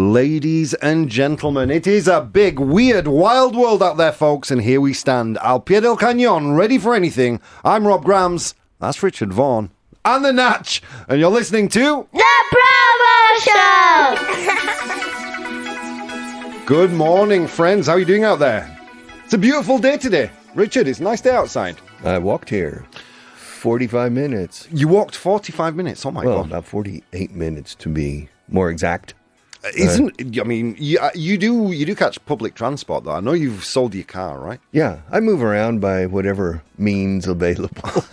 Ladies and gentlemen, it is a big, weird, wild world out there, folks, and here we stand, al pie del cañón, ready for anything. I'm Rob Grams, that's Richard Vaughan, and the Natch, and you're listening to... The ProBoh Show! Good morning, friends. How are you doing out there? It's a beautiful day today. Richard, it's a nice day outside. I walked here 45 minutes. You walked 45 minutes? Oh, my God. About 48 minutes to be more exact. You do catch public transport, though. I know you've sold your car, right? Yeah, I move around by whatever means available.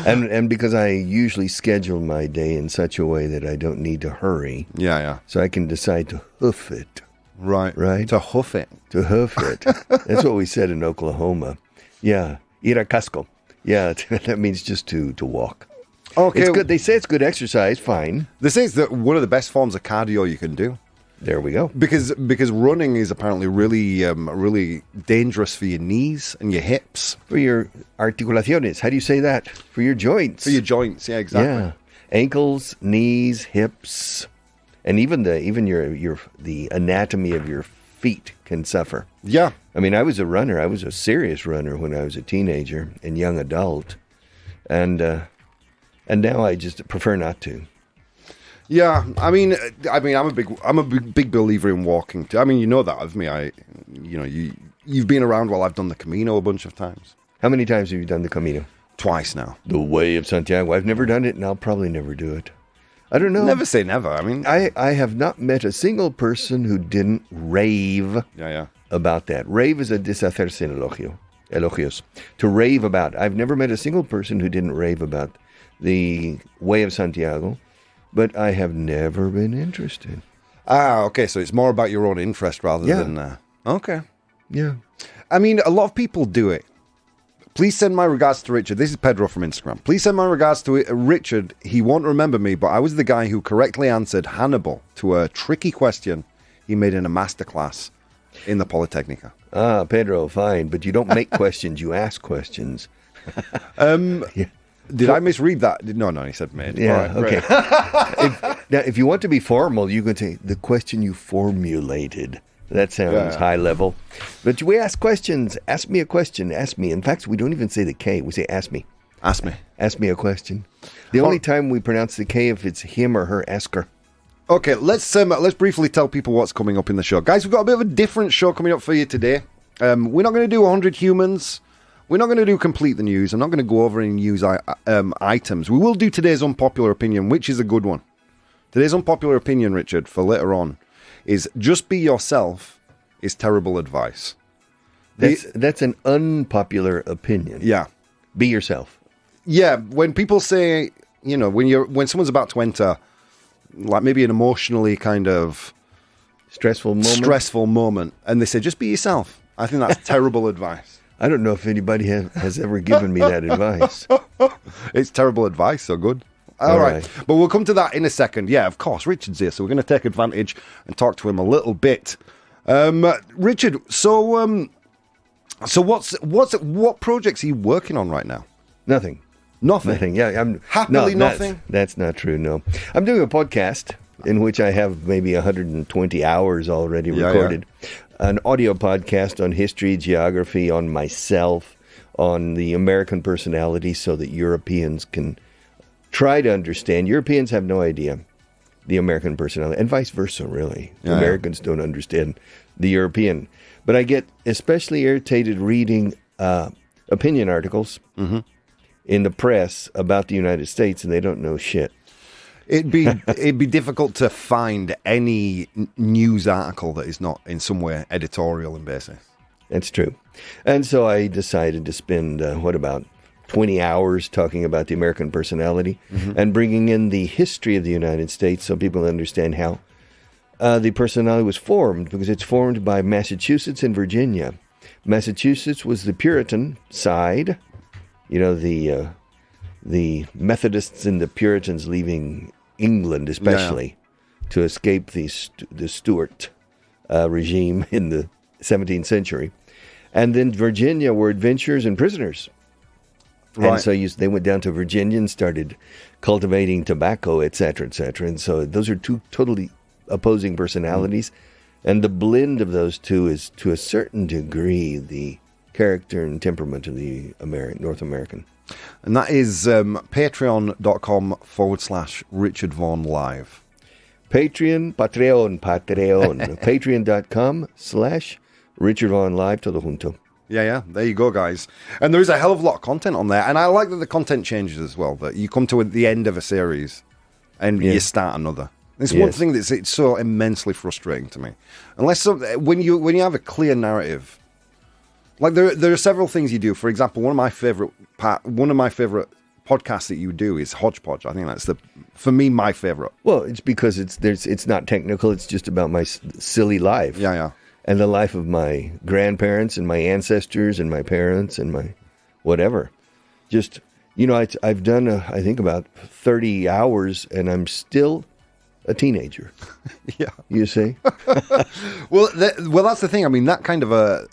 and because I usually schedule my day in such a way that I don't need to hurry. Yeah. So I can decide to hoof it. Right. To hoof it. To hoof it. That's what we said in Oklahoma. Yeah, ir a casco. Yeah, that means just to walk. Okay. It's good. They say it's good exercise. Fine. They say it's one of the best forms of cardio you can do. There we go. Because running is apparently really dangerous for your knees and your hips. For your articulaciones. How do you say that? For your joints. For your joints, yeah, exactly. Yeah. Ankles, knees, hips, and even the anatomy of your feet can suffer. Yeah. I mean, I was a runner. I was a serious runner when I was a teenager and young adult. And now I just prefer not to. Yeah, I mean, I'm a big believer in walking. I mean, you know that of me. You've been around while I've done the Camino a bunch of times. How many times have you done the Camino? Twice now. The Way of Santiago. I've never done it, and I'll probably never do it. I don't know. Never say never. I mean, I have not met a single person who didn't rave about that. Rave is a deshacerse en elogios. To rave about. I've never met a single person who didn't rave about the Way of Santiago, but I have never been interested. Okay, so it's more about your own interest rather than... Okay. Yeah. I mean, a lot of people do it. Please send my regards to Richard. This is Pedro from Instagram. Please send my regards to Richard. He won't remember me, but I was the guy who correctly answered Hannibal to a tricky question he made in a masterclass in the Polytechnica. Pedro, fine, but you don't make questions, you ask questions. Yeah. Did I misread that? No, he said made. Yeah, right, okay. If you want to be formal, you can say the question you formulated. That sounds high level. But we ask questions. Ask me a question. Ask me. In fact, we don't even say the K. We say ask me. Ask me. Ask me a question. The only time we pronounce the K if it's him or her, ask her. Okay, let's briefly tell people what's coming up in the show. Guys, we've got a bit of a different show coming up for you today. We're not going to do 100 humans. We're not going to do complete the news. I'm not going to go over any news items. We will do today's unpopular opinion, which is a good one. Today's unpopular opinion, Richard, for later on, is just be yourself is terrible advice. That's an unpopular opinion. Yeah. Be yourself. Yeah, when people say, when someone's about to enter, like maybe an emotionally kind of stressful moment, and they say, just be yourself. I think that's terrible advice. I don't know if anybody has ever given me that advice. It's terrible advice, so good. All right. But we'll come to that in a second. Yeah, of course, Richard's here, so we're going to take advantage and talk to him a little bit. Richard, so what projects are you working on right now? Nothing. Yeah, I'm happily nothing. That's not true. No, I'm doing a podcast in which I have maybe 120 hours already recorded. Yeah. An audio podcast on history, geography, on myself, on the American personality, so that Europeans can try to understand. Europeans have no idea the American personality, and vice versa, really. Americans don't understand the European. But I get especially irritated reading opinion articles in the press about the United States, and they don't know shit. It'd be difficult to find any news article that is not in some way editorial in basis. That's true. And so I decided to spend, about 20 hours talking about the American personality and bringing in the history of the United States so people understand how the personality was formed, because it's formed by Massachusetts and Virginia. Massachusetts was the Puritan side, the Methodists and the Puritans leaving England especially to escape the Stuart regime in the 17th century. And then Virginia were adventurers and prisoners. Right. And so they went down to Virginia and started cultivating tobacco, et cetera, et cetera. And so those are two totally opposing personalities. And the blend of those two is, to a certain degree, the character and temperament of the North American. And that is patreon.com/Richard Vaughan Live. Patreon. Patreon.com/Richard Vaughan Live, todo junto. Yeah, there you go, guys. And there is a hell of a lot of content on there. And I like that the content changes as well, that you come to the end of a series and you start another. It's one thing it's so immensely frustrating to me. When you have a clear narrative, like there are several things you do. For example, one of my favorite podcasts that you do is Hodgepodge. I think that's for me my favorite. Well, it's because it's not technical. It's just about my silly life. Yeah. And the life of my grandparents and my ancestors and my parents and my whatever. Just, I've done I think about 30 hours and I'm still a teenager. Yeah. You see? Well, that's the thing. I mean, that kind of a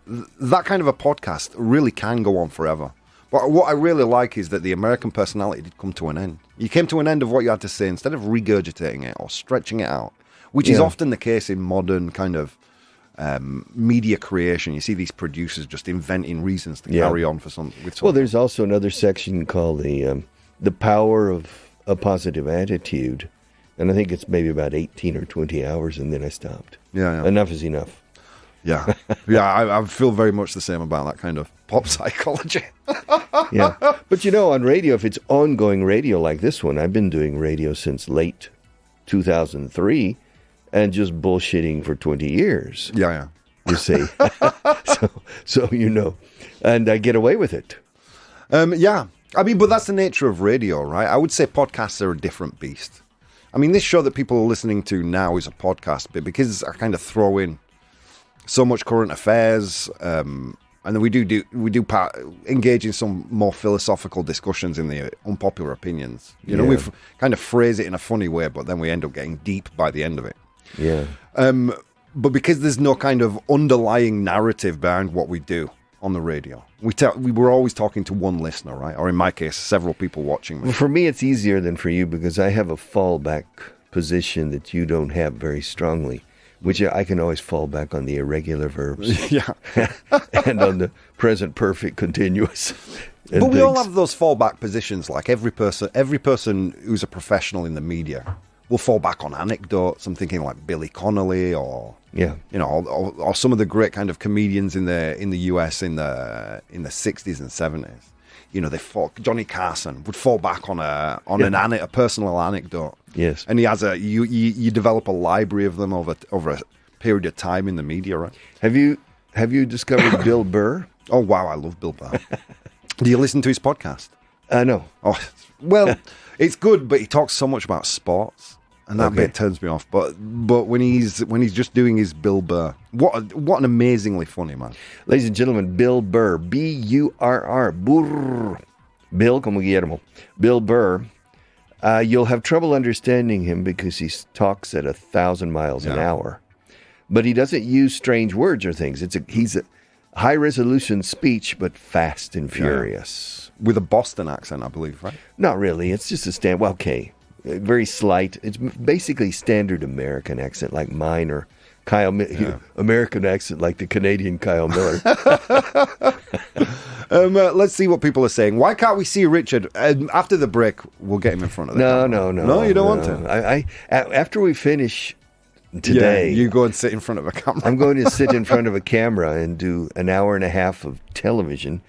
podcast really can go on forever. But what I really like is that the American personality did come to an end. You came to an end of what you had to say instead of regurgitating it or stretching it out, which is often the case in modern kind of media creation. You see these producers just inventing reasons to carry on with something. Well, there's also another section called the power of a positive attitude. And I think it's maybe about 18 or 20 hours, and then I stopped. Yeah. Enough is enough. Yeah. I feel very much the same about that kind of pop psychology. Yeah. But on radio, if it's ongoing radio like this one, I've been doing radio since late 2003 and just bullshitting for 20 years. Yeah. You see. so and I get away with it. Yeah. I mean, but that's the nature of radio, right? I would say podcasts are a different beast. I mean, this show that people are listening to now is a podcast, but because I kind of throw in so much current affairs, and then we do engage in some more philosophical discussions in the unpopular opinions. We've kind of phrase it in a funny way, but then we end up getting deep by the end of it. Yeah. But because there's no kind of underlying narrative behind what we do on the radio, we were always talking to one listener, right? Or in my case, several people watching me. Well, for me, it's easier than for you because I have a fallback position that you don't have very strongly, which I can always fall back on the irregular verbs. Yeah. And on the present perfect continuous. But we all have those fallback positions. Like every person who's a professional in the media will fall back on anecdotes. I'm thinking like Billy Connolly or or some of the great kind of comedians in the US in the 60s and 70s. Johnny Carson would fall back on a personal anecdote. Yes. And he has you develop a library of them over a period of time in the media, right? Have you discovered Bill Burr? Oh wow, I love Bill Burr. Do you listen to his podcast? No. Oh, well, it's good, but he talks so much about sports. And that bit turns me off. But when he's just doing his Bill Burr, what an amazingly funny man. Ladies and gentlemen, Bill Burr, B-U-R-R, Burr. Bill como Guillermo. Bill Burr. You'll have trouble understanding him because he talks at 1,000 miles an hour. But he doesn't use strange words or things. He's a high resolution speech, but fast and furious. With a Boston accent, I believe, right? Not really. It's just very slight. It's basically standard American accent like mine or Kyle, American accent like the Canadian Kyle Miller. Let's see what people are saying. Why can't we see Richard? After the break, we'll get him in front of the camera. No. No, you don't want to? After we finish today... you go and sit in front of a camera. I'm going to sit in front of a camera and do an hour and a half of television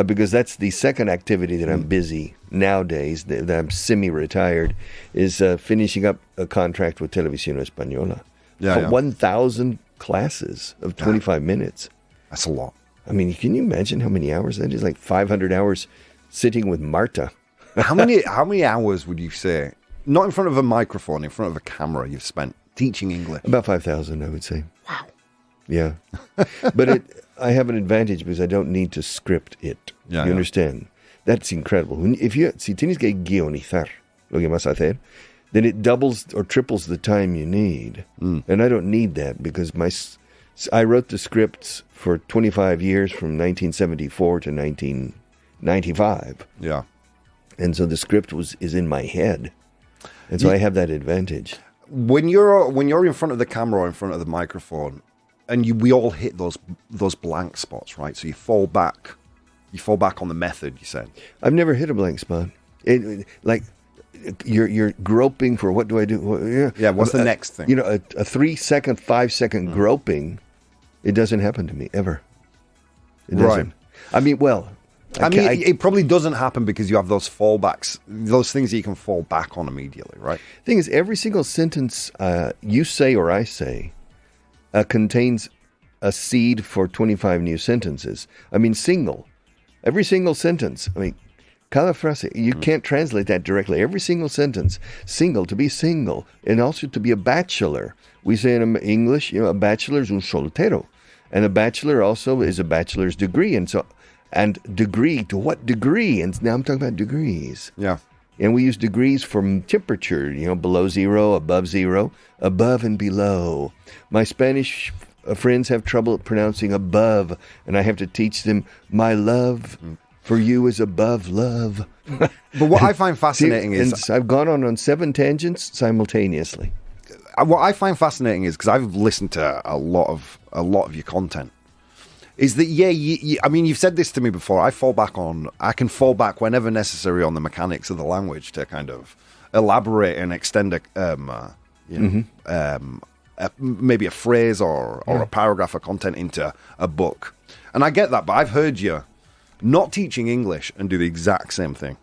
because that's the second activity that I'm busy nowadays, that I'm semi-retired, is finishing up a contract with Televisión Española. For 1,000 classes of 25 minutes. That's a lot. I mean, can you imagine how many hours that is? Like 500 hours sitting with Marta. How many hours would you say, not in front of a microphone, in front of a camera, you've spent teaching English? About 5,000, I would say. Wow. Yeah. But I have an advantage because I don't need to script it. You understand? That's incredible. Si tienes que guionizar lo que vas a hacer, then it doubles or triples the time you need. And I don't need that because I wrote the scripts for 25 years from 1974 to 1995. Yeah. And so the script is in my head. And so I have that advantage. when you're in front of the camera or in front of the microphone, and we all hit those blank spots, right? So you fall back on the method. You said I've never hit a blank spot. Like you're groping for what do I do? Yeah. What's the next thing? A 3-second, 5-second groping. It doesn't happen to me ever. It doesn't. Right. I mean, well. It probably doesn't happen because you have those fallbacks, those things that you can fall back on immediately, right? Thing is, every single sentence you say or I say contains a seed for 25 new sentences. I mean, single. Every single sentence. I mean, cada frase. You can't translate that directly. Every single sentence. Single, to be single. And also to be a bachelor. We say in English, a bachelor is un soltero. And a bachelor also is a bachelor's degree. And degree, to what degree? And now I'm talking about degrees. Yeah. And we use degrees from temperature, below zero, above and below. My Spanish friends have trouble pronouncing above, and I have to teach them, my love for you is above love. But what I find fascinating is... And I've gone on 7 tangents simultaneously. What I find fascinating is, because I've listened to a lot of your content, is that, I mean, you've said this to me before. I can fall back whenever necessary on the mechanics of the language to kind of elaborate and extend maybe a phrase or a paragraph of content into a book. And I get that, but I've heard you not teaching English and do the exact same thing.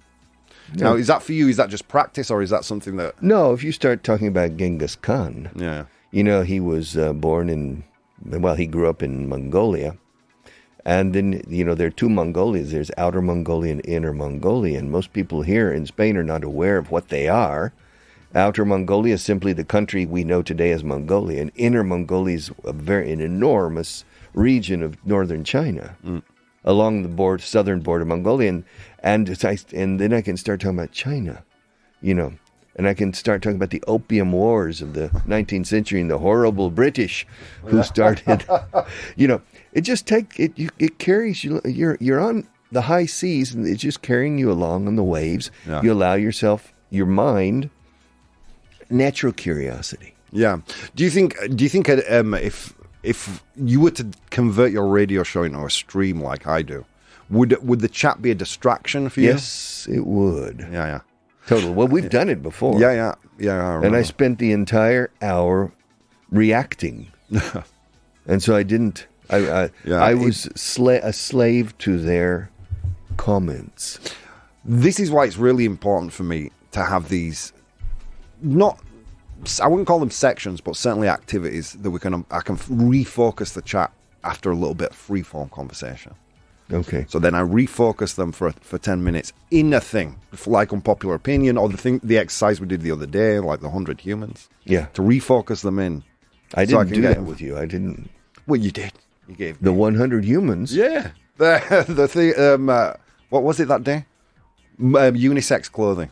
Yeah. Now, is that for you? Is that just practice, or is that something that... No, if you start talking about Genghis Khan, yeah, he was born he grew up in Mongolia. And then, there are 2 Mongolias. There's Outer Mongolia and Inner Mongolia. And most people here in Spain are not aware of what they are. Outer Mongolia is simply the country we know today as Mongolia. And Inner Mongolia is an enormous region of northern China, along the southern border of Mongolia. And then I can start talking about China, And I can start talking about the Opium Wars of the 19th century and the horrible British who started, It just it carries you. You're on the high seas, and it's just carrying you along on the waves. Yeah. You allow yourself, your mind, natural curiosity. Yeah. Do you think if you were to convert your radio show into a stream like I do, would the chat be a distraction for you? Yes, it would. Yeah. Totally. Well, we've done it before. Yeah. And I spent the entire hour reacting, and so I didn't. I was a slave to their comments. This is why it's really important for me to have these, I wouldn't call them sections, but certainly activities that I can refocus the chat after a little bit of free-form conversation. Okay. So then I refocus them for 10 minutes in a thing, like unpopular opinion, or the exercise we did the other day, like the 100 humans. Yeah. To refocus them in. I didn't do that with you. I didn't. Well, you did. You gave me the 100 humans. Yeah. The thing. What was it that day? Unisex clothing.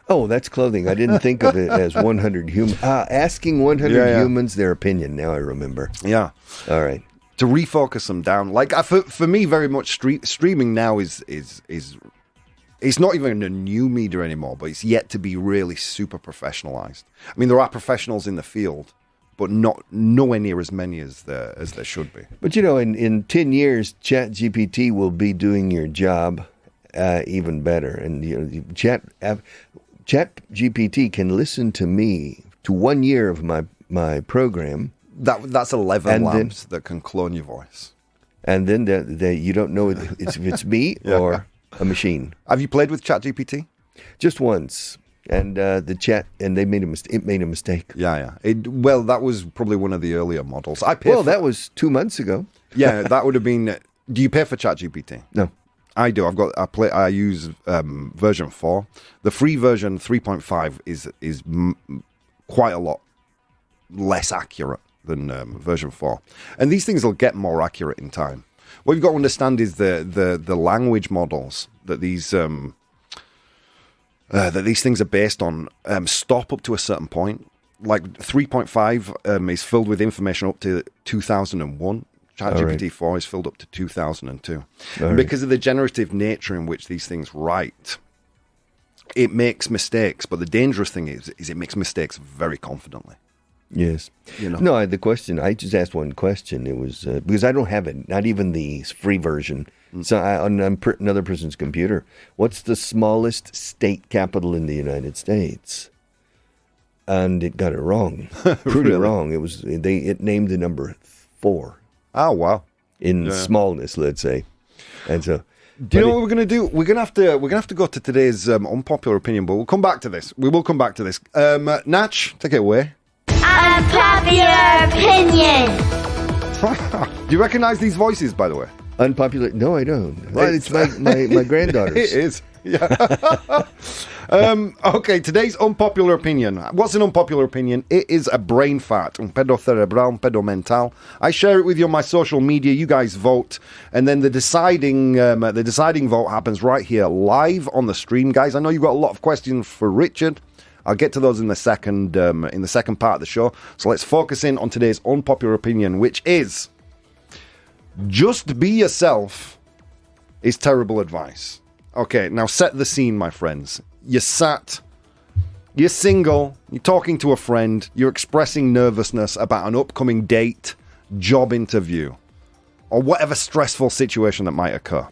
Oh, that's clothing. I didn't think of it as 100 humans. Asking 100 humans their opinion. Now I remember. Yeah. All right. To refocus them down. Like for me, very much streaming now is it's not even a new media anymore, but it's yet to be really super professionalized. I mean, there are professionals in the field, but nowhere near as many as there should be. But in 10 years, ChatGPT will be doing your job even better, and ChatGPT can listen to me to 1 year of my program. That's 11 lamps that can clone your voice, and then you don't know if it's me or a machine. Have you played with ChatGPT? Just once. And the chat, and it made a mistake. Yeah. That was probably one of the earlier models. That was 2 months ago. Yeah, that would have been. Do you pay for ChatGPT? No, I do. I use version 4. The free version 3.5 is quite a lot less accurate than version 4, and these things will get more accurate in time. What you've got to understand is the language models that these things are based on stop up to a certain point. Like 3.5 is filled with information up to 2001. ChatGPT 4 is filled up to 2002. And because of the generative nature in which these things write, it makes mistakes. But the dangerous thing is it makes mistakes very confidently. Yes. You know? No, I just asked one question. It was because I don't have it, not even the free version. So on another person's computer, what's the smallest state capital in the United States? And it got it wrong, pretty wrong. It named the number 4. Oh wow! In smallness, let's say. And so, do you know what we're going to do? We're going to have to go to today's unpopular opinion, but we'll come back to this. We will come back to this. Natch, take it away. Unpopular opinion. Do you recognize these voices, by the way? Unpopular? No, I don't. Well, it's my granddaughter's. It is. Yeah. Okay, today's unpopular opinion. What's an unpopular opinion? It is a brain fart. Un pedo cerebral, un pedo mental. I share it with you on my social media. You guys vote, and then the deciding vote happens right here, live on the stream, guys. I know you've got a lot of questions for Richard. I'll get to those in the second part of the show. So let's focus in on today's unpopular opinion, which is just be yourself is terrible advice. Okay, now set the scene, my friends. You're single, you're talking to a friend, you're expressing nervousness about an upcoming date, job interview, or whatever stressful situation that might occur.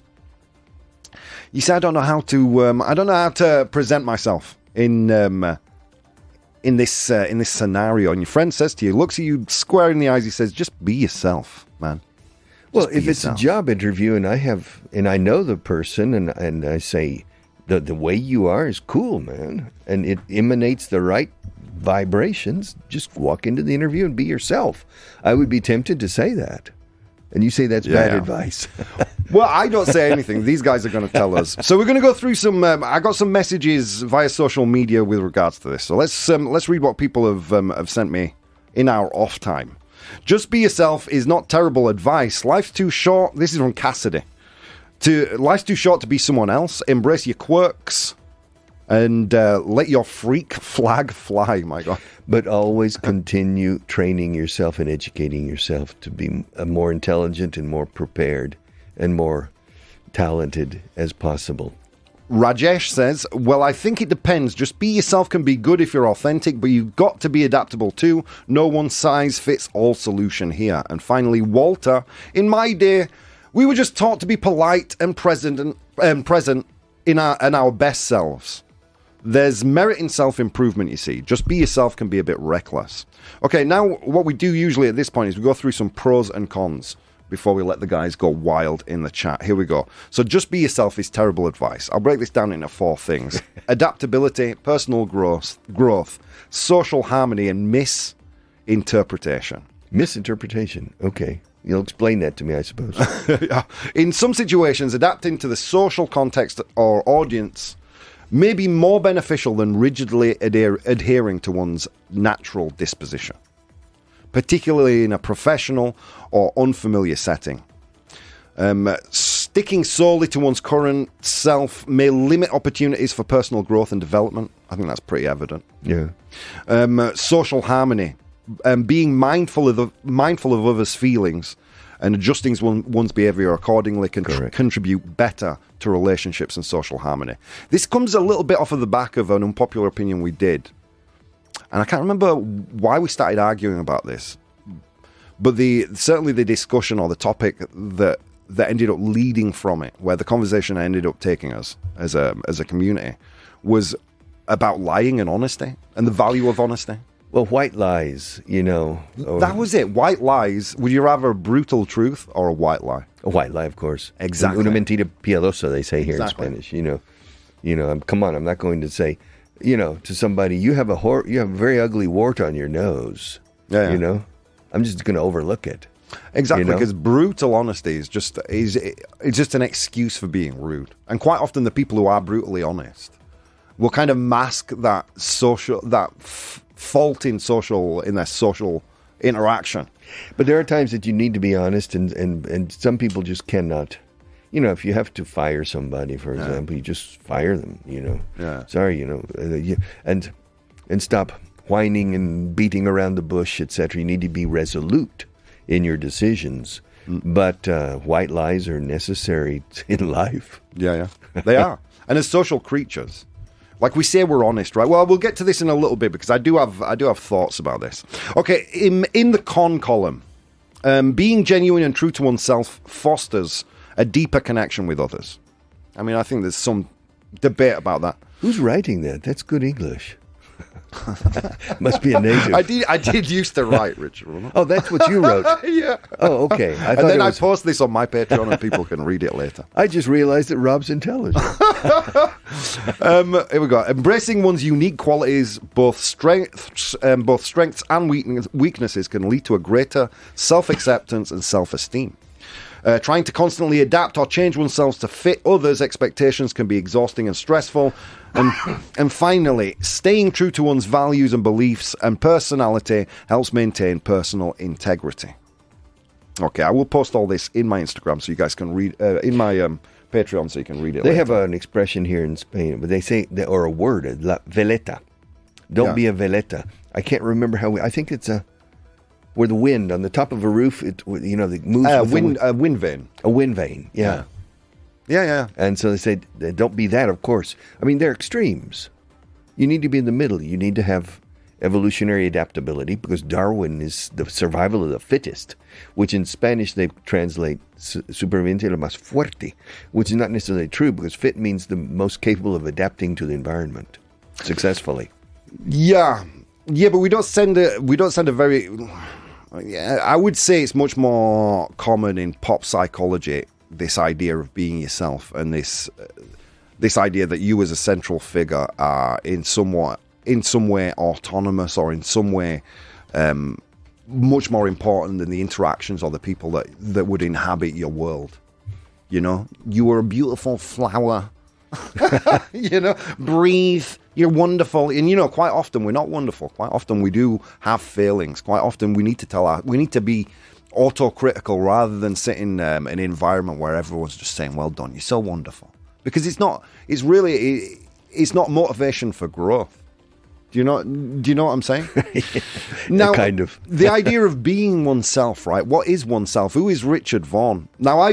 You say, I don't know how to present myself in this scenario. And your friend says to you, looks at you square in the eyes, he says, just be yourself, man. Well, if it's a job interview and I know the person and I say, the way you are is cool, man, and it emanates the right vibrations, just walk into the interview and be yourself. I would be tempted to say that. And you say that's bad advice. Well, I don't say anything. These guys are going to tell us. So we're going to go through some. I got some messages via social media with regards to this. So let's read what people have sent me in our off time. Just be yourself is not terrible advice. Life's too short. This is from Cassidy. Life's too short to be someone else. Embrace your quirks and let your freak flag fly. My God. But always continue training yourself and educating yourself to be more intelligent and more prepared and more talented as possible. Rajesh says, well, I think it depends. Just be yourself can be good if you're authentic, but you've got to be adaptable too. No one size fits all solution here. And finally, Walter, in my day, we were just taught to be polite and present in our best selves. There's merit in self-improvement, you see. Just be yourself can be a bit reckless. Okay, now what we do usually at this point is we go through some pros and cons before we let the guys go wild in the chat. Here we go. So just be yourself is terrible advice. I'll break this down into 4 things. Adaptability, personal growth, social harmony, and misinterpretation. Misinterpretation. Okay. You'll explain that to me, I suppose. In some situations, adapting to the social context or audience may be more beneficial than rigidly adhering to one's natural disposition, particularly in a professional or unfamiliar setting. Sticking solely to one's current self may limit opportunities for personal growth and development. I think that's pretty evident. Yeah. Social harmony, being mindful of others' feelings and adjusting one's behavior accordingly can contribute better to relationships and social harmony. This comes a little bit off of the back of an unpopular opinion we did. And I can't remember why we started arguing about this. But certainly the discussion or the topic that ended up leading from it, where the conversation ended up taking us as a community, was about lying and honesty and the value of honesty. Well, white lies, That was it. White lies. Would you rather a brutal truth or a white lie? A white lie, of course. Exactly. Una mentira piadosa, they say here in Spanish. Come on, I'm not going to say, to somebody, you have a very ugly wart on your nose. Yeah. I'm just going to overlook it. Exactly, because brutal honesty is just an excuse for being rude. And quite often the people who are brutally honest will kind of mask that fault in their social interaction. But there are times that you need to be honest, and some people just cannot. If you have to fire somebody, for example, you just fire them. Yeah. Sorry, and stop whining and beating around the bush, etc. You need to be resolute in your decisions. But white lies are necessary in life. Yeah, they are. And as social creatures, Like we say we're honest, right? Well, we'll get to this in a little bit because I do have thoughts about this. Okay, in the con column, being genuine and true to oneself fosters a deeper connection with others. I mean, I think there's some debate about that. Who's writing that? That's good English. Must be a native. I did used to write, Richard. Oh, that's what you wrote. Yeah. Oh, okay. And then I post this on my Patreon and people can read it later. I just realized that Rob's intelligent. Here we go. Embracing one's unique qualities, both strengths and weaknesses, can lead to a greater self-acceptance and self-esteem. Trying to constantly adapt or change oneself to fit others' expectations can be exhausting and stressful. And finally, staying true to one's values and beliefs and personality helps maintain personal integrity. Okay, I will post all this in my Instagram so you guys can read, in my Patreon so you can read it. They later. have an expression here in Spain, but they say, or a word, la veleta. Don't be a veleta. I can't remember I think it's where the wind on the top of a roof, it moves with a wind vane. A wind vane, yeah. Yeah. And so they say, don't be that, of course. I mean, they're extremes. You need to be in the middle. You need to have evolutionary adaptability because Darwin is the survival of the fittest, which in Spanish they translate superviviente lo más fuerte, which is not necessarily true because fit means the most capable of adapting to the environment successfully. Yeah, but we don't send a very. Yeah, I would say it's much more common in pop psychology. This idea of being yourself and this idea that you as a central figure are in some way autonomous or in some way much more important than the interactions or the people that would inhabit your world. You know, you are a beautiful flower. Breathe. You're wonderful. And quite often we're not wonderful. Quite often we do have failings. Quite often we need to be autocritical rather than sit in an environment where everyone's just saying, well done, you're so wonderful. Because it's not motivation for growth. Do you know what I'm saying? Now, kind of. The idea of being oneself, right? What is oneself? Who is Richard Vaughan? Now,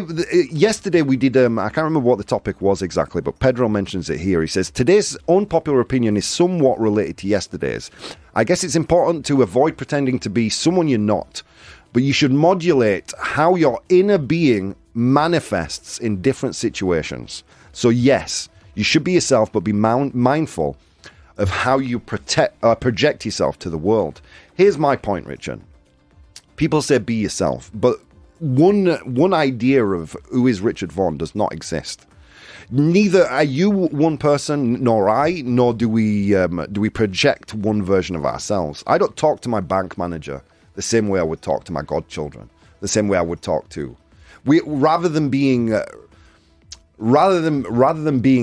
yesterday we did, I can't remember what the topic was exactly, but Pedro mentions it here. He says, today's unpopular opinion is somewhat related to yesterday's. I guess it's important to avoid pretending to be someone you're not, but you should modulate how your inner being manifests in different situations. So yes, you should be yourself, but be mindful of how you project yourself to the world. Here's my point, Richard. People say be yourself, but one idea of who is Richard Vaughan does not exist. Neither are you one person, nor I, nor do we project one version of ourselves. I don't talk to my bank manager the same way I would talk to my godchildren, the same way I would talk to. Rather than being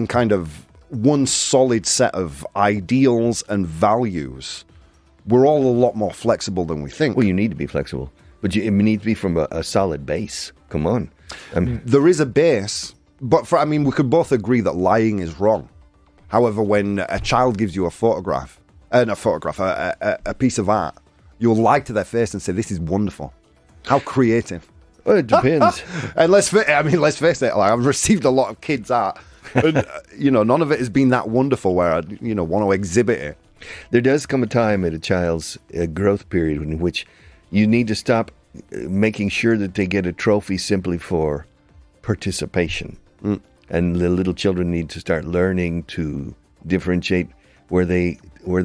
kind of one solid set of ideals and values, we're all a lot more flexible than we think. Well, you need to be flexible, but you need to be from a solid base. Come on. There is a base, but we could both agree that lying is wrong. However, when a child gives you a piece of art, you'll lie to their face and say, this is wonderful. How creative. Well, it depends. And let's face it, I've received a lot of kids' art. And, none of it has been that wonderful where I, want to exhibit it. There does come a time at a child's growth period in which you need to stop making sure that they get a trophy simply for participation. And the little children need to start learning to differentiate where they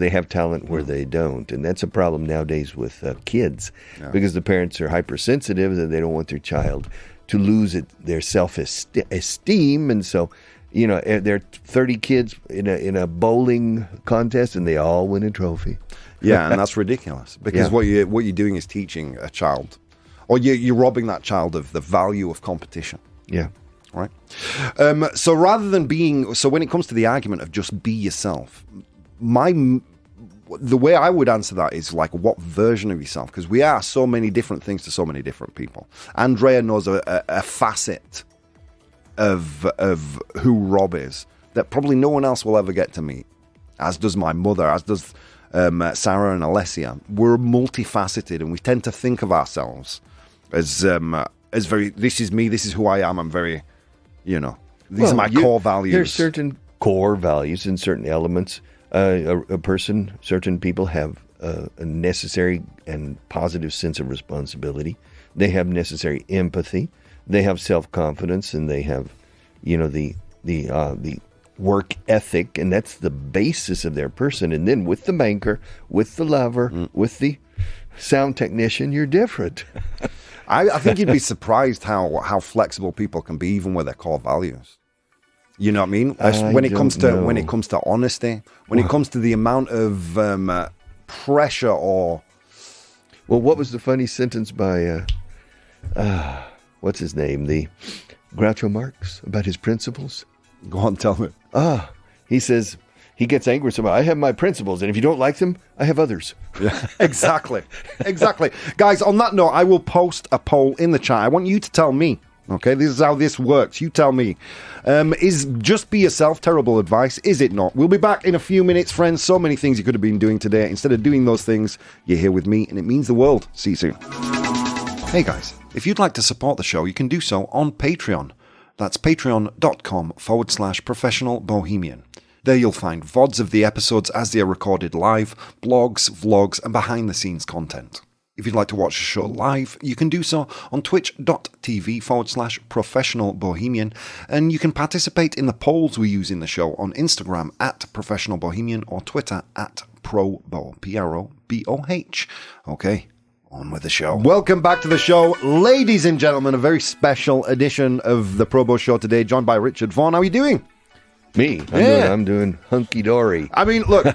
have talent, where they don't. And that's a problem nowadays with kids because the parents are hypersensitive and they don't want their child to lose their self-esteem. And so, there are 30 kids in a bowling contest and they all win a trophy. Yeah, and that's ridiculous because what you're doing is teaching a child, or you're robbing that child of the value of competition. Yeah. Right. So when it comes to the argument of just be yourself, the way I would answer that is like, what version of yourself? Because we are so many different things to so many different people. Andrea knows a facet of who Rob is that probably no one else will ever get to meet, as does my mother, as does Sarah and Alessia. We're multifaceted, and we tend to think of ourselves as very, this is me, this is who I am, I'm very, these are my core values. There's certain core values and certain elements. Certain people have a necessary and positive sense of responsibility. They have necessary empathy. They have self-confidence, and they have, the work ethic, and that's the basis of their person. And then with the banker, with the lover, with the sound technician, you're different. I think you'd be surprised how flexible people can be, even with their core values. You know what I mean? When it comes to honesty, when it comes to the amount of pressure or... Well, what was the funny sentence by, what's his name? The Groucho Marx about his principles? Go on, tell me. He says, he gets angry with somebody. I have my principles, and if you don't like them, I have others. Yeah, exactly. Guys, on that note, I will post a poll in the chat. I want you to tell me, okay? This is how this works. You tell me. Is just be yourself terrible advice? Is it not? We'll be back in a few minutes, friends. So many things you could have been doing today. Instead of doing those things, you're here with me, and it means the world. See you soon. Hey, guys. If you'd like to support the show, you can do so on Patreon. That's patreon.com/professional bohemian. There you'll find VODs of the episodes as they are recorded live, blogs, vlogs, and behind-the-scenes content. If you'd like to watch the show live, you can do so on twitch.tv/professional bohemian, and you can participate in the polls we use in the show on Instagram @professional bohemian or Twitter @ProBoh, ProBoh. Okay. On with the show. Welcome back to the show, ladies and gentlemen. A very special edition of the ProBoh Show today, joined by Richard Vaughan. How are you doing? Me? I'm doing hunky-dory. I mean, look,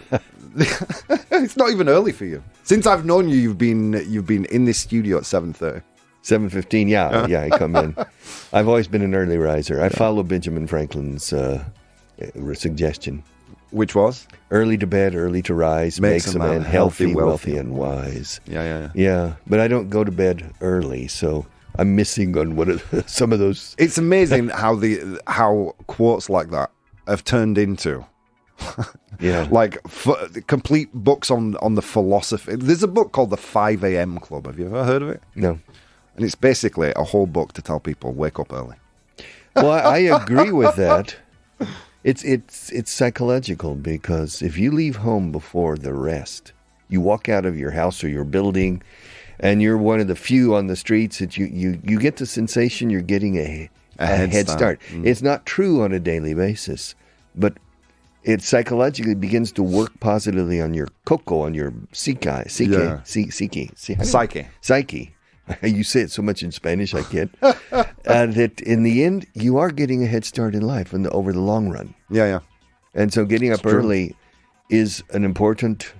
it's not even early for you. Since I've known you, you've been in this studio at 7:30. 7:15, yeah, I come in. I've always been an early riser. I follow Benjamin Franklin's suggestion. Which was? Early to bed, early to rise, makes a man healthy, wealthy, and wise. Yeah. But I don't go to bed early, so I'm missing on some of those. It's amazing how quotes like that have turned into like complete books on the philosophy. There's a book called The 5 a.m. Club. Have you ever heard of it? No. And it's basically a whole book to tell people wake up early. Well, I agree with that. It's psychological, because if you leave home before the rest, you walk out of your house or your building, and you're one of the few on the streets that you get the sensation you're getting a head start. It's not true on a daily basis, but it psychologically begins to work positively on your on your psyche. You say it so much in Spanish, I get. That in the end, you are getting a head start in life over the long run. Yeah. And so getting up early is an important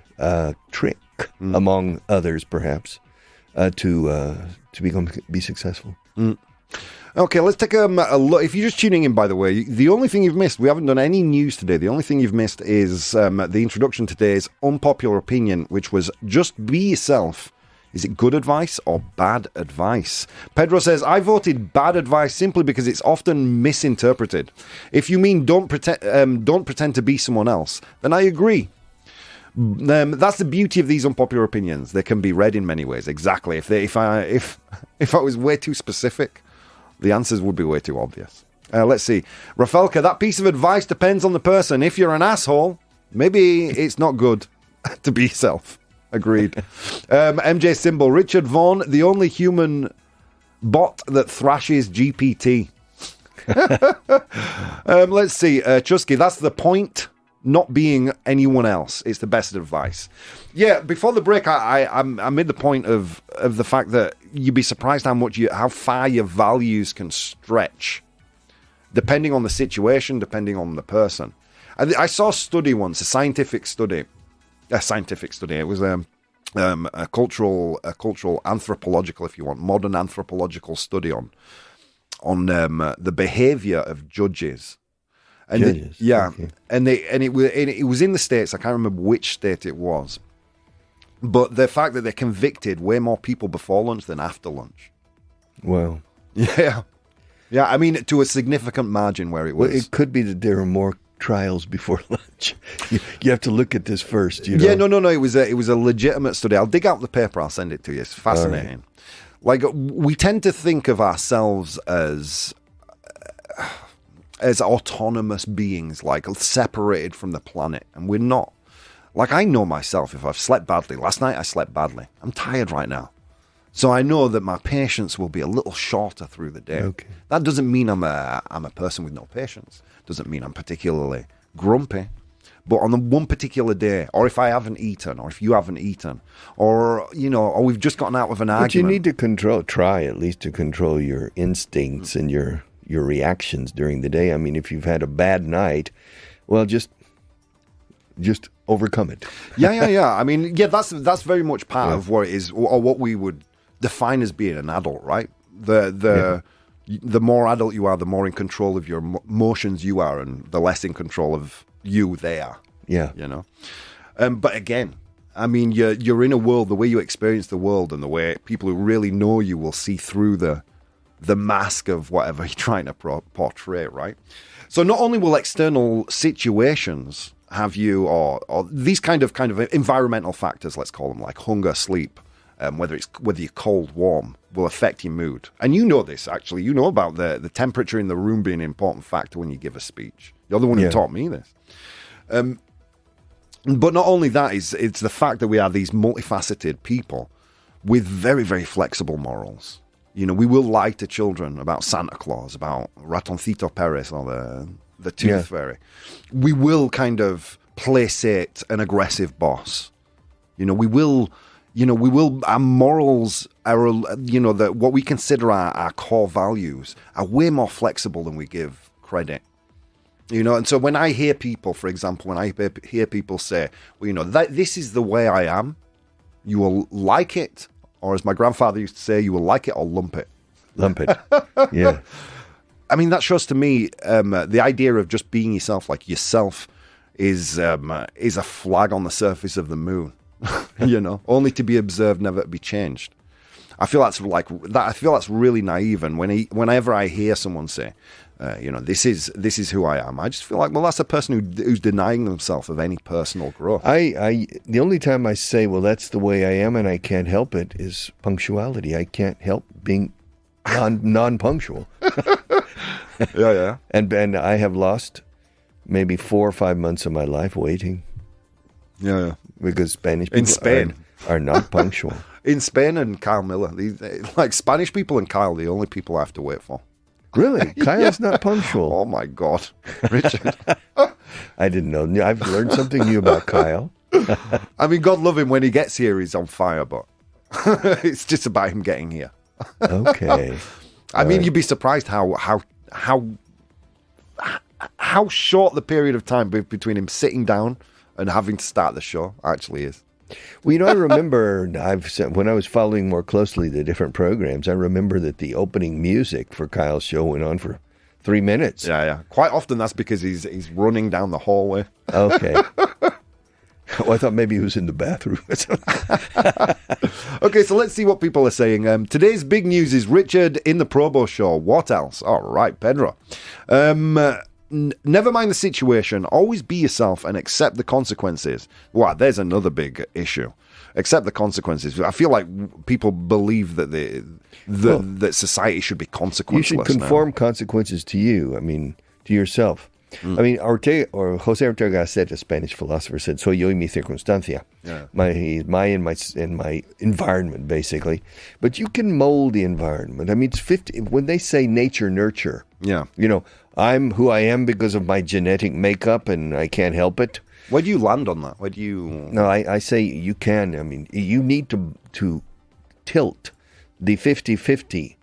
trick, among others, perhaps, to be successful. Okay, let's take a look. If you're just tuning in, by the way, the only thing you've missed, we haven't done any news today. The only thing you've missed is the introduction to today's unpopular opinion, which was just be yourself. Is it good advice or bad advice? Pedro says, I voted bad advice simply because it's often misinterpreted. If you mean don't pretend to be someone else, then I agree. That's the beauty of these unpopular opinions. They can be read in many ways. Exactly. If I was way too specific, the answers would be way too obvious. Let's see. Rafelka, that piece of advice depends on the person. If you're an asshole, maybe it's not good to be yourself. Agreed. MJ Symbol, Richard Vaughan, the only human bot that thrashes GPT. Let's see. Chusky, that's the point. Not being anyone else. It's the best advice. Yeah, before the break, I made the point of the fact that you'd be surprised how far your values can stretch, depending on the situation, depending on the person. I saw a study once, a scientific study. It was a cultural anthropological, if you want, modern anthropological study on the behavior of judges. And judges. Okay. and it was in the States. I can't remember which state it was, but the fact that they convicted way more people before lunch than after lunch. Wow. Yeah. I mean, to a significant margin where it was. Well, it could be that there are more trials before lunch. You have to look at this first. You know? Yeah, no. It was a legitimate study. I'll dig out the paper. I'll send it to you. It's fascinating. Right. Like, we tend to think of ourselves as as autonomous beings, like separated from the planet, and we're not. Like, I know myself, if I've slept badly. Last night I slept badly. I'm tired right now. So I know that my patience will be a little shorter through the day. Okay. That doesn't mean I'm a person with no patience. Doesn't mean I'm particularly grumpy. But on the one particular day, or if I haven't eaten, or if you haven't eaten, or, or we've just gotten out of an argument. But you need to try at least to control your instincts and your reactions during the day. I mean, if you've had a bad night, well, just overcome it. Yeah. I mean, that's very much part of what it is, or what we would define as being an adult, right? The more adult you are, the more in control of your emotions you are, and the less in control of you they are. Yeah. But again, I mean, you're in a world, the way you experience the world and the way people who really know you will see through the mask of whatever you're trying to portray, right? So not only will external situations have you, or these kind of environmental factors, let's call them, like hunger, sleep, whether you're cold, warm, will affect your mood. And you know this, actually. You know about the temperature in the room being an important factor when you give a speech. You're the one who taught me this. But not only that, it's the fact that we are these multifaceted people with very, very flexible morals. We will lie to children about Santa Claus, about Ratoncito Perez, or the Tooth Fairy. We will kind of placate an aggressive boss. We will, our morals, what we consider our core values are way more flexible than we give credit. And so when I hear people, for example, when I hear people say, well, this is the way I am, you will like it, or as my grandfather used to say, you will like it or lump it. Lump it. Yeah. I mean, that shows to me the idea of just being yourself, like yourself, is a flag on the surface of the moon, only to be observed, never to be changed. I feel that's really naive. And whenever I hear someone say, this is who I am, I just feel like, well, that's a person who's denying themselves of any personal growth. The only time I say, well, that's the way I am and I can't help it, is punctuality. I can't help being non-punctual. Yeah. And I have lost maybe 4 or 5 months of my life waiting. Yeah. Because Spanish people in Spain are not punctual. In Spain and Kyle Miller, like Spanish people and Kyle, the only people I have to wait for. Really? Kyle's not punctual. Oh my God, Richard. I didn't know. I've learned something new about Kyle. I mean, God love him, when he gets here, he's on fire, but it's just about him getting here. Okay. I mean, you'd be surprised how short the period of time between him sitting down and having to start the show actually is. Well, I remember when I was following more closely the different programs, I remember that the opening music for Kyle's show went on for 3 minutes. Yeah. Quite often that's because he's running down the hallway. Okay. Well, I thought maybe he was in the bathroom. Okay, so let's see what people are saying. Today's big news is Richard in the ProBoh Show. What else? All right, Pedro. Never mind the situation. Always be yourself and accept the consequences. Wow, there's another big issue. Accept the consequences. I feel like people believe that that society should be consequenceless. You should conform consequences to you. I mean, to yourself. I mean, Jose Ortega Gasset, a Spanish philosopher, said, "Soy yo y mi circunstancia." Yeah. My environment, basically. But you can mold the environment. I mean, it's 50. When they say nature nurture, yeah, I'm who I am because of my genetic makeup, and I can't help it. Where do you land on that? Where do you? No, I say you can. I mean, you need to tilt the 50-50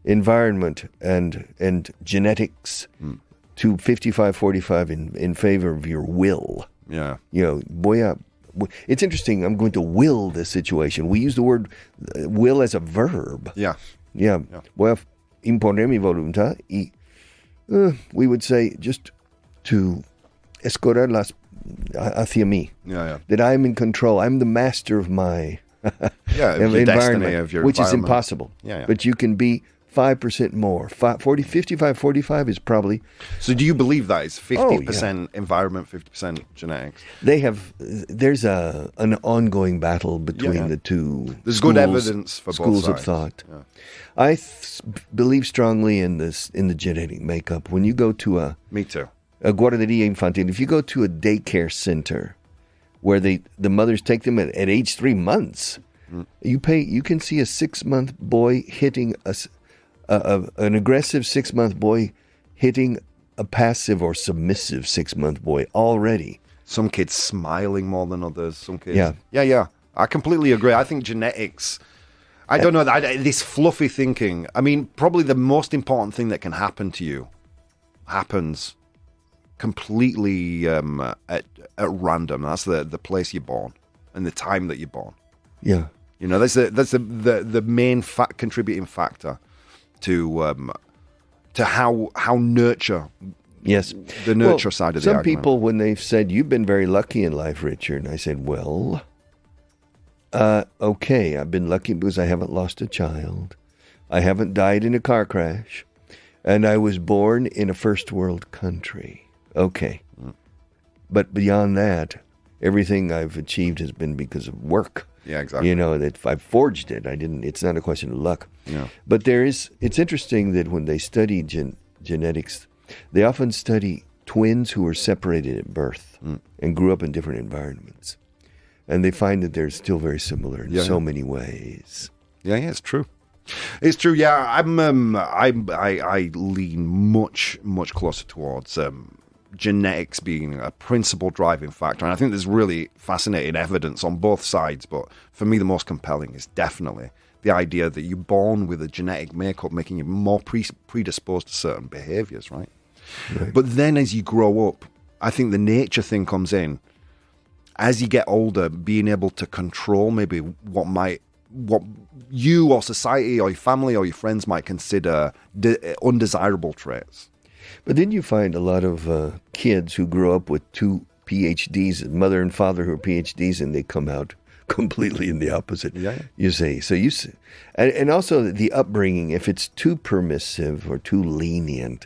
environment and genetics. To 55-45 in favor of your will. Yeah. It's interesting. I'm going to will this situation. We use the word will as a verb. Yeah. Yeah. Voy a imponer mi voluntad. Y, we would say just to escorrerlas hacia mí. Yeah. That I'm in control. I'm the master of my your environment, destiny, of your which environment. is impossible. Yeah. But you can be 5% more. 40, 55, 45 is probably. So do you believe that it's 50% environment, 50% genetics? There's an ongoing battle between the two. There's good evidence for both schools sides. of thought. Yeah. I believe strongly in the genetic makeup. When you go to Me too. a guarderia infantil, if you go to a daycare center where the mothers take them at age 3 months, you can see a 6-month boy hitting an aggressive 6-month boy hitting a passive or submissive 6-month boy already. Some kids smiling more than others. Some kids. Yeah. Yeah. I completely agree. I think genetics. I don't know. This fluffy thinking. I mean, probably the most important thing that can happen to you happens completely at random. That's the place you're born and the time that you're born. Yeah. You know, that's the main contributing factor to how nurture. Yes. The nurture side of the some argument. people, when they've said, "You've been very lucky in life, Richard," and I said, "Well, okay, I've been lucky because I haven't lost a child. I haven't died in a car crash. And I was born in a first world country." Okay. But beyond that, everything I've achieved has been because of work. Yeah, exactly. You know, that I've forged it. It's not a question of luck. Yeah. But it's interesting that when they study genetics, they often study twins who were separated at birth and grew up in different environments. And they find that they're still very similar in so many ways. Yeah, it's true. It's true. Yeah, I lean much closer towards genetics being a principal driving factor, and I think there's really fascinating evidence on both sides. But for me, the most compelling is definitely the idea that you're born with a genetic makeup, making you more predisposed to certain behaviors, right? But then, as you grow up, I think the nature thing comes in. As you get older, being able to control maybe what you or society or your family or your friends might consider undesirable traits. But then you find a lot of kids who grow up with 2 PhDs, mother and father who are PhDs, and they come out completely in the opposite. Yeah. You see, and also the upbringing. If it's too permissive or too lenient,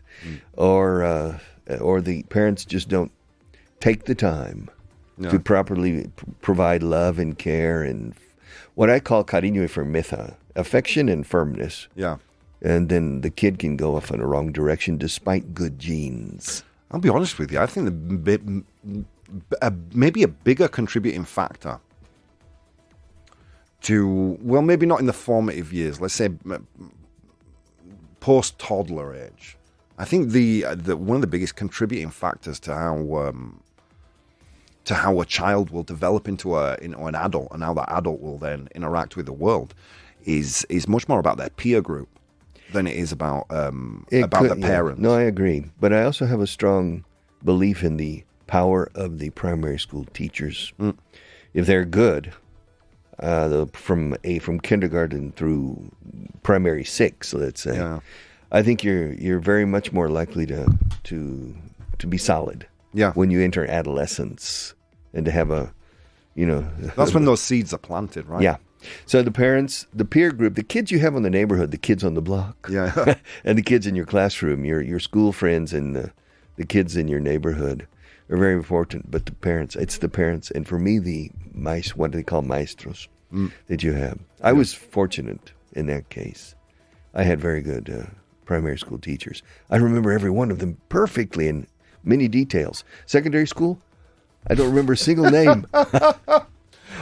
or the parents just don't take the time to properly provide love and care and what I call cariño y firmeza, affection and firmness. Yeah. And then the kid can go off in a wrong direction despite good genes. I'll be honest with you. I think maybe a bigger contributing factor to, well, maybe not in the formative years, let's say post-toddler age. I think the one of the biggest contributing factors to how a child will develop into an adult and how that adult will then interact with the world is much more about their peer group than it is about the parents. No, I agree. But I also have a strong belief in the power of the primary school teachers. If they're good, from kindergarten through primary 6, let's say, I think you're very much more likely to be solid. Yeah. When you enter adolescence and to have that's when those seeds are planted, right? Yeah. So the parents, the peer group, the kids you have in the neighborhood, the kids on the block, and the kids in your classroom, your school friends, and the kids in your neighborhood are very important. But it's the parents, and for me, what they call maestros that you have. I was fortunate in that case. I had very good primary school teachers. I remember every one of them perfectly in many details. Secondary school, I don't remember a single name.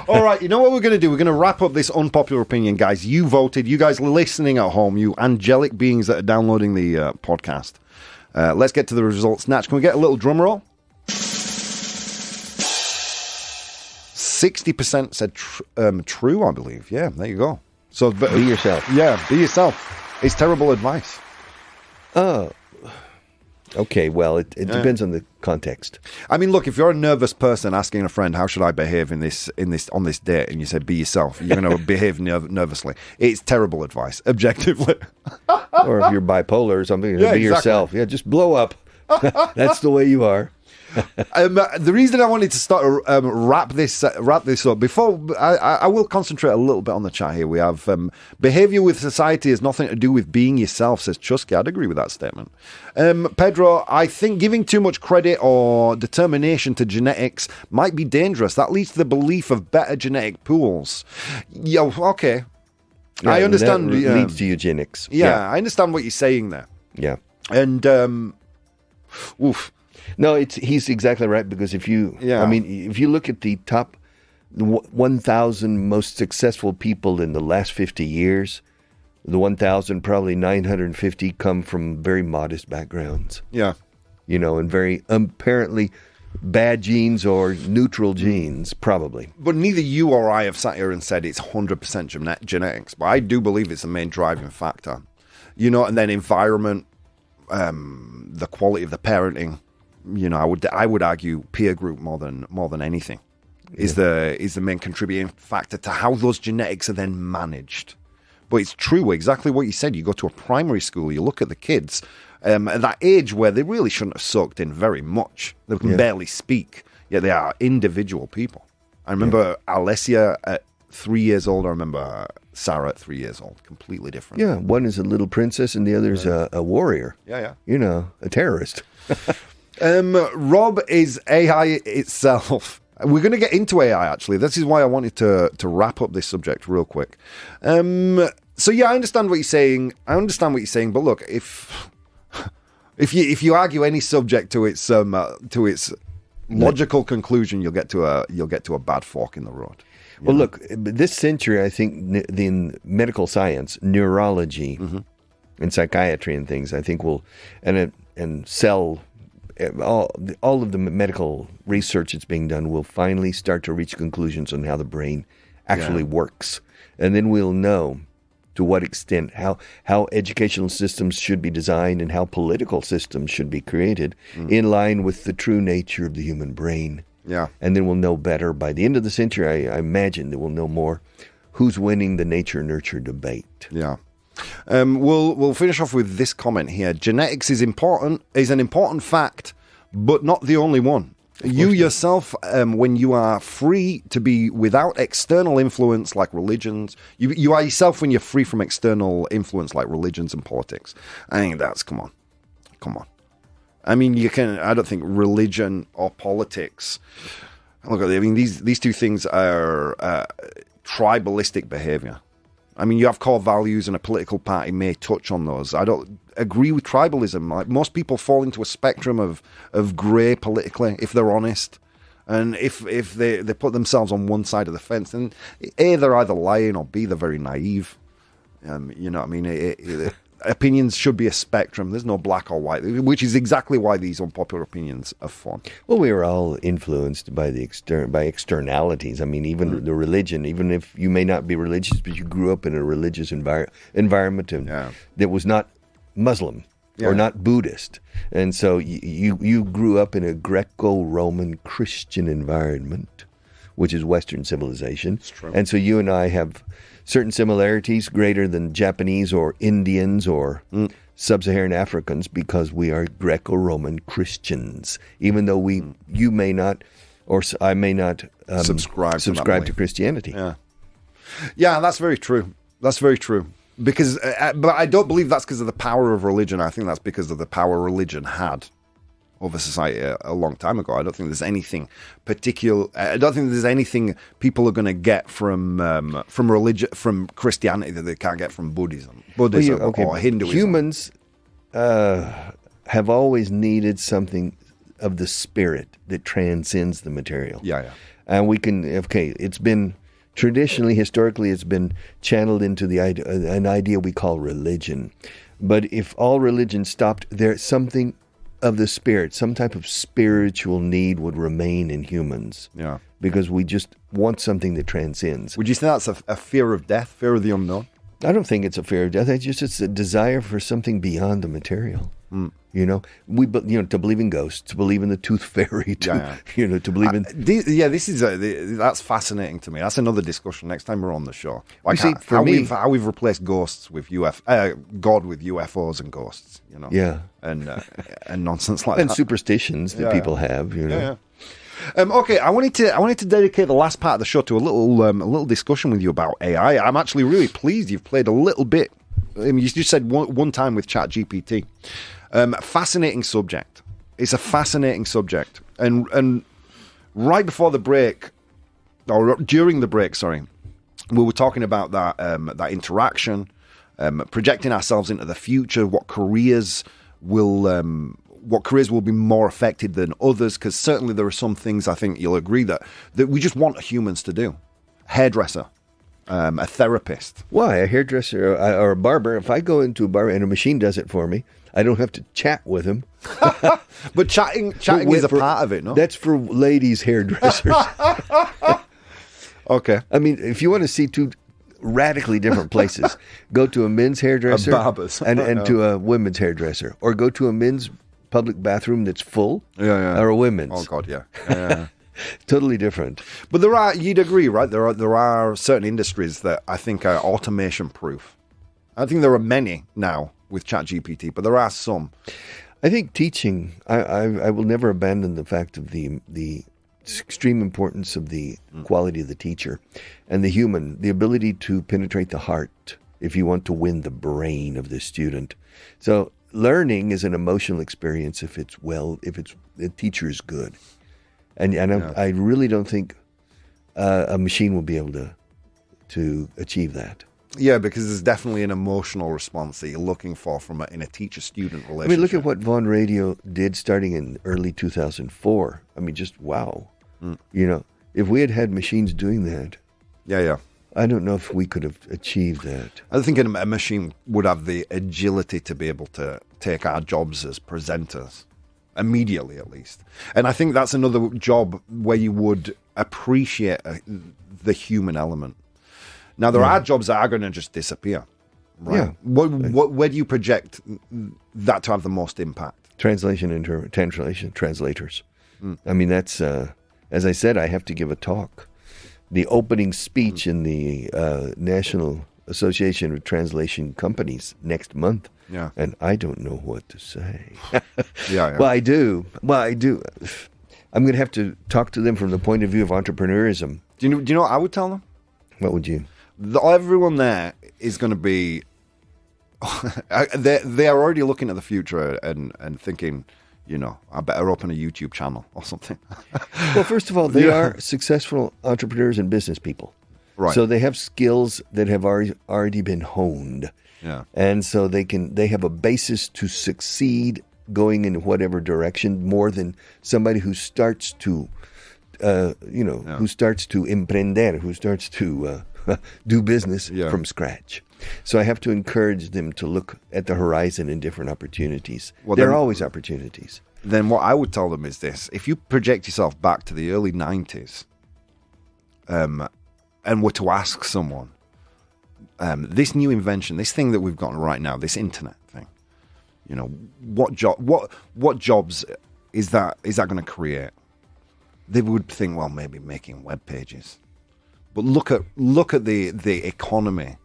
All right, you know what we're going to do? We're going to wrap up this unpopular opinion, guys. You voted. You guys listening at home, you angelic beings that are downloading the podcast. Let's get to the results. Natch, can we get a little drum roll? 60% said true, I believe. Yeah, there you go. So be yourself. Yeah, be yourself. It's terrible advice. Oh. Okay, well, it depends on the context. I mean, look, if you're a nervous person asking a friend, how should I behave on this date, and you say, be yourself, you're going to behave nervously. It's terrible advice, objectively. Or if you're bipolar or something, be yourself. Yeah, just blow up. That's the way you are. The reason I wanted to start wrap this up before I will concentrate a little bit on the chat here. We have behavior with society has nothing to do with being yourself, says Chusky. I'd agree with that statement. Pedro, I think giving too much credit or determination to genetics might be dangerous. That leads to the belief of better genetic pools. Yeah, okay. Yeah, I understand. That leads to eugenics. Yeah, I understand what you're saying there. Yeah. And oof. No, he's exactly right, because if you look at the top 1,000 most successful people in the last 50 years, the 1,000, probably 950 come from very modest backgrounds. Yeah. And very apparently bad genes or neutral genes, probably. But neither you or I have sat here and said it's 100% genetics, but I do believe it's the main driving factor. And then environment, the quality of the parenting. I would argue peer group more than anything is the main contributing factor to how those genetics are then managed. But it's true, exactly what you said. You go to a primary school, you look at the kids at that age where they really shouldn't have soaked in very much. They can barely speak, yet they are individual people. I remember Alessia at 3 years old. I remember Sarah at 3 years old. Completely different. Yeah, one is a little princess and the other is a warrior. Yeah. A terrorist. Rob is AI itself. We're going to get into AI, actually. This is why I wanted to wrap up this subject real quick. So, yeah, I understand what you're saying. But look, if you argue any subject to its logical conclusion, you'll get to a bad fork in the road. Well, look, this century, I think, in medical science, neurology, and psychiatry and things, I think will, and cell. All of the medical research that's being done will finally start to reach conclusions on how the brain actually works. And then we'll know to what extent, how educational systems should be designed and how political systems should be created in line with the true nature of the human brain. Yeah. And then we'll know better. By the end of the century, I imagine that we'll know more who's winning the nature-nurture debate. Yeah. We'll finish off with this comment here. Genetics is an important fact, but not the only one. You yourself, when you are free to be without external influence like religions, you are yourself when you're free from external influence like religions and politics. I think that's, come on. I mean, I don't think religion or politics, look, I mean, these two things are tribalistic behavior. I mean, you have core values and a political party may touch on those. I don't agree with tribalism. Like, most people fall into a spectrum of grey politically, if they're honest. And if they put themselves on one side of the fence, then A, they're either lying, or B, they're very naive. You know what I mean? Opinions should be a spectrum. There's no black or white, which is exactly why these unpopular opinions are fun. Well, we are all influenced by by externalities. I mean, even the religion, even if you may not be religious, but you grew up in a religious environment that was not Muslim or not Buddhist. And so you grew up in a Greco-Roman Christian environment, which is Western civilization. And so you and I have certain similarities greater than Japanese or Indians or sub-Saharan Africans because we are Greco-Roman Christians, even though you may not, or I may not subscribe to Christianity. Yeah, that's very true. Because, but I don't believe that's because of the power of religion. I think that's because of the power religion had over society a long time ago. I don't think there's anything particular. I don't think there's anything people are going to get from religion, from Christianity, that they can't get from Buddhism or Hinduism. Humans have always needed something of the spirit that transcends the material. Yeah. And we can. It's been traditionally, historically, it's been channeled into an idea we call religion. But if all religion stopped, there's something of the spirit, some type of spiritual need would remain in humans. Yeah. Because we just want something that transcends. Would you say that's a fear of death, fear of the unknown? I don't think it's a fear of death. It's a desire for something beyond the material. You know, to believe in ghosts, to believe in the tooth fairy, to to believe in. That's fascinating to me. That's another discussion next time we're on the show. Like see, how we've replaced ghosts with God with UFOs and ghosts. You know, and nonsense like and that. superstitions that people have. You know. Okay, I wanted to dedicate the last part of the show to a little discussion with you about AI. I'm actually really pleased you've played a little bit. You just said one time with ChatGPT. Fascinating subject. It's a fascinating subject, and right before the break, or during the break, sorry, we were talking about that interaction, projecting ourselves into the future, what careers will be more affected than others, because certainly there are some things I think you'll agree that we just want humans to do. Hairdresser, a therapist. Why? A hairdresser or a barber, if I go into a bar and a machine does it for me, I don't have to chat with him. But chatting is a part of it, no? That's for ladies' hairdressers. Okay. I mean, if you want to see two radically different places, go to a men's hairdresser and to a women's hairdresser, or go to a men's public bathroom that's full, or a women's. Oh God, yeah. Totally different. But you'd agree, right? There are certain industries that I think are automation proof. I think there are many now with ChatGPT, but there are some. I think teaching, I will never abandon the fact of the extreme importance of the quality of the teacher and the ability to penetrate the heart if you want to win the brain of the student. So learning is an emotional experience if the teacher is good. And I really don't think a machine will be able to achieve that. Yeah, because there's definitely an emotional response that you're looking for in a teacher-student relationship. I mean, look at what Vaughan Radio did starting in early 2004. I mean, just wow. You know, if we had had machines doing that, I don't know if we could have achieved that. I think a machine would have the agility to be able to take our jobs as presenters. Immediately, at least. And I think that's another job where you would appreciate the human element. Now, there are jobs that are going to just disappear, right? Yeah. Where do you project that to have the most impact? Translation, translators. I mean, that's, as I said, I have to give a talk. The opening speech in the National Association of Translation Companies next month. Yeah. And I don't know what to say. Yeah. Well, I do. I'm going to have to talk to them from the point of view of entrepreneurism. Do you know what I would tell them? What would you? Everyone there is going to be... they are already looking at the future and thinking, you know, I better open a YouTube channel or something. Well, first of all, they are successful entrepreneurs and business people. Right. So they have skills that have already been honed. Yeah. And so they have a basis to succeed going in whatever direction more than somebody who starts to, who starts to emprender, who starts to do business from scratch. So I have to encourage them to look at the horizon and different opportunities. Well, there are always opportunities. Then what I would tell them is this. If you project yourself back to the early 90s and were to ask someone, this new invention, this thing that we've got right now, this internet thing, you know, what jobs is that going to create? They would think, well, maybe making web pages. But look at the economy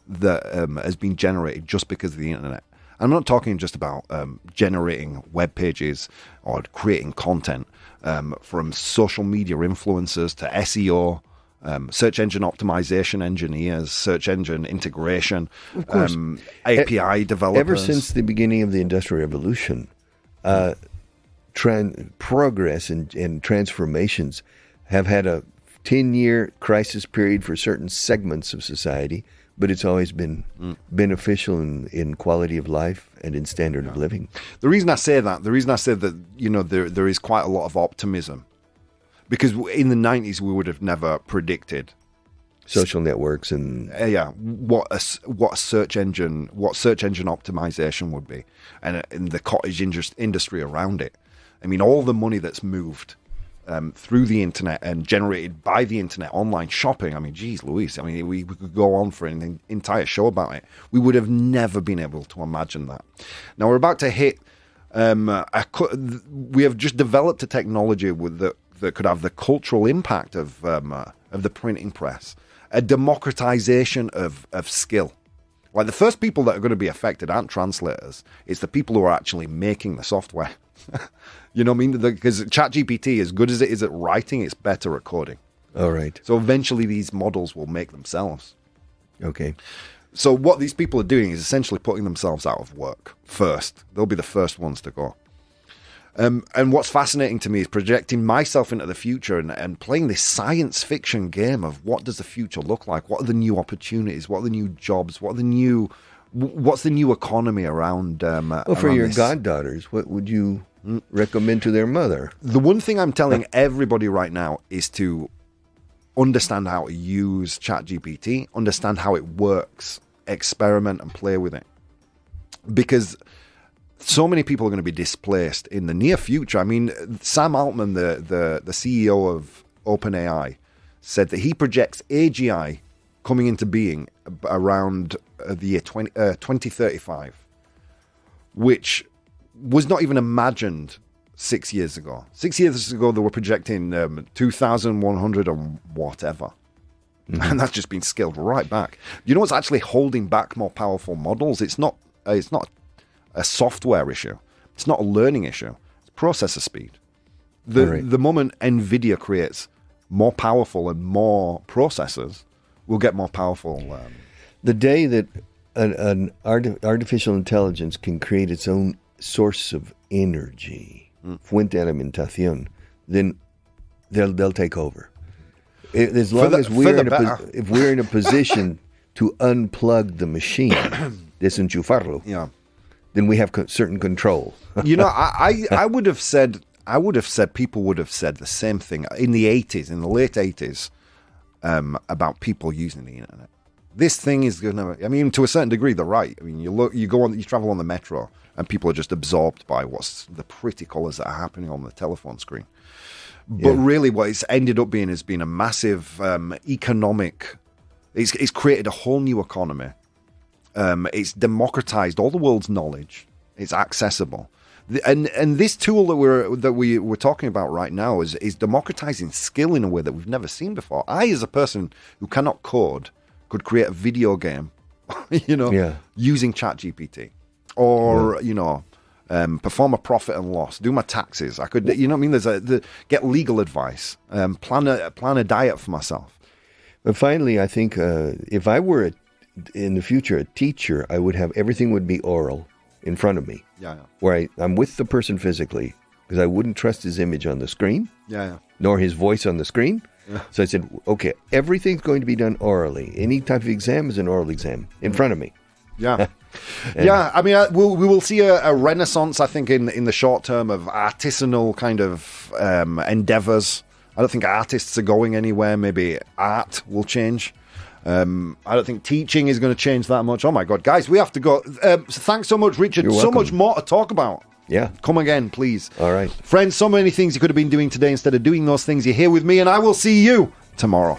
that has been generated just because of the internet. I'm not talking just about generating web pages or creating content from social media influencers to SEO, search engine optimization engineers, search engine integration, of course. API developers. Ever since the beginning of the Industrial Revolution, progress and transformations have had a 10-year crisis period for certain segments of society, but it's always been beneficial in quality of life and in standard of living. The reason I say that, you know, there is quite a lot of optimism, because in the 90s we would have never predicted social networks and what search engine optimization would be, and the cottage industry around it. I mean, all the money that's moved through the internet and generated by the internet, online shopping. I mean, geez Louise, I mean, we could go on for an entire show about it. We would have never been able to imagine that. Now we're about to hit, we have just developed a technology that could have the cultural impact of the printing press, a democratization of skill. Like, the first people that are going to be affected aren't translators. It's the people who are actually making the software. You know what I mean? Because ChatGPT, as good as it is at writing, it's better at coding. All right. So eventually these models will make themselves. Okay. So what these people are doing is essentially putting themselves out of work first. They'll be the first ones to go. And what's fascinating to me is projecting myself into the future and playing this science fiction game of what does the future look like? What are the new opportunities? What are the new jobs? What's the new economy around? Well, for your goddaughters, what would you recommend to their mother? The one thing I'm telling everybody right now is to understand how to use ChatGPT, understand how it works, experiment and play with it. Because so many people are going to be displaced in the near future. I mean, Sam Altman, the CEO of OpenAI, said that he projects AGI coming into being around the year 2035, which was not even imagined 6 years ago. 6 years ago, they were projecting 2,100 and whatever. Mm-hmm. And that's just been scaled right back. You know what's actually holding back more powerful models? It's not a software issue. It's not a learning issue. It's processor speed. The moment NVIDIA creates more powerful and more processors, we'll get more powerful. The day that an artificial intelligence can create its own source of energy, fuente de alimentación, then they'll take over. As long as if we're in a position to unplug the machine, desenchufarlo, then we have certain control. You know, I would have said people would have said the same thing in the late 80s, about people using the internet. This thing is going to, I mean, to a certain degree, they're right. I mean, you travel on the metro and people are just absorbed by what's the pretty colors that are happening on the telephone screen. But really what it's ended up being has been a massive economic, it's created a whole new economy. It's democratized all the world's knowledge. It's accessible. And this tool that we're talking about right now is democratizing skill in a way that we've never seen before. I, as a person who cannot code, could create a video game, using ChatGPT, or perform a profit and loss, do my taxes. I could, you know what I mean? Get legal advice, plan a diet for myself. But finally, I think if I were in the future a teacher, I would have everything would be oral in front of me. Where I'm with the person physically, because I wouldn't trust his image on the screen. Nor his voice on the screen. So I said, okay, everything's going to be done orally. Any type of exam is an oral exam in front of me. I mean, we will see a renaissance, I think, in the short term of artisanal kind of endeavors. I don't think artists are going anywhere. Maybe art will change. I don't think teaching is going to change that much. Oh my God, guys, we have to go. So thanks so much, Richard. You're so welcome. much more to talk about. Yeah. Come again, please. All right. Friends, so many things you could have been doing today instead of doing those things. You're here with me, and I will see you tomorrow.